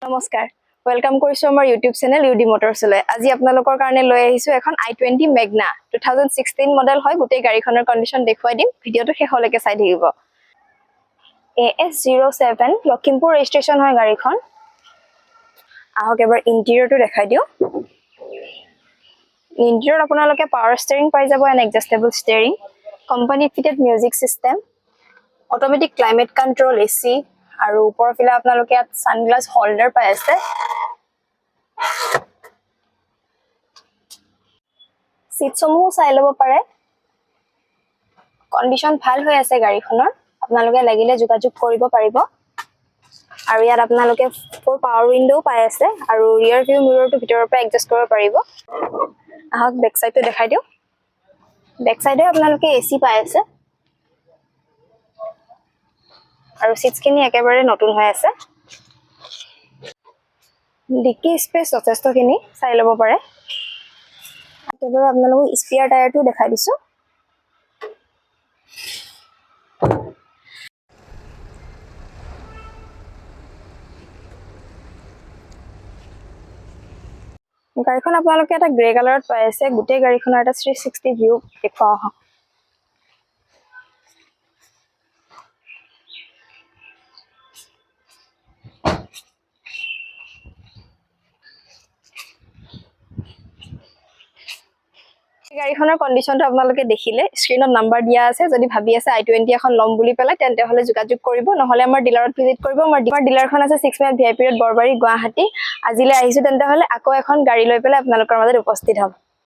নমস্কাৰ ওয়েলকাম কৰিছো আমাৰ ইউটিউব চেনেল ইউডি মটৰছলৈ আজি আপোনালোকৰ কাৰণে লৈ আহিছো এখন i20 মেগনা 2016 মডেল হয় গোটেই গাড়ীখনৰ কন্ডিশন দেখুৱাই দিম ভিডিওটো শেষলৈকে চাই থাকিব AS07 লখিমপুৰ ৰেজিষ্ট্ৰেচন হয় গাড়ীখন আহক এবাৰ ইন্টেৰিয়ৰটো দেখাই দিও ইন্টেৰিয়ৰ আপোনালোকে পাৱাৰ ষ্টিয়াৰিং পাই যাব এন adjustable steering company fitted music system automatic climate control AC আৰু ওপৰৰ ফালে আপোনালোকে ইয়াত সানগ্লাস হোল্ডাৰ পাই আছে সিটসমূহ চাই ল'ব পাৰে কন্ডিশন ভাল হৈ আছে গাড়ীখনৰ আপোনালোকে লাগিলে যোগাযোগ কৰিব পাৰিব আৰু ইয়াত আপোনালোকে ফ'ৰ পাৱাৰ উইন্ডো পাই আছে আৰু ৰিয়াৰ ভিউ মিৰৰটো ভিতৰৰ পৰা এডজাস্ট কৰিব পাৰিব আহক বেক সাইডটো দেখাই দিও বেক সাইডে আপোনালোকে এসি পাই আছে আৰু সিটছখিনি একেবাৰে নতুন হৈ আছে ডিকি স্পেস যথেষ্টখিনি চাই ল'ব পাৰে একেবাৰে আপোনালোকক স্পিয়াৰ টায়াৰটো দেখাই দিছো গাড়ীখন আপোনালোকে এটা গ্ৰে কালাৰত পাই আছে গোটেই গাড়ীখনৰ এটা 360 ভিউ দেখুৱা হয় গাড়ীখনৰ কন্ডিশনটো আপোনালোকে দেখিলে স্ক্ৰিনত নাম্বাৰ দিয়া আছে যদি ভাবি আছে i20 এখন লম বুলি পেলাই তেন্তে হলে যোগাযোগ কৰিব নহলে আমাৰ ডিলাৰত ভিজিট কৰিব আমাৰ ডিলাৰখন আছে 6 mile VIP road Borbari Guwahati আজিলৈ আহিছো তেন্তে হলে আকৌ এখন গাড়ী লৈ পেলাই আপোনালোকৰ মাজত উপস্থিত হ'ম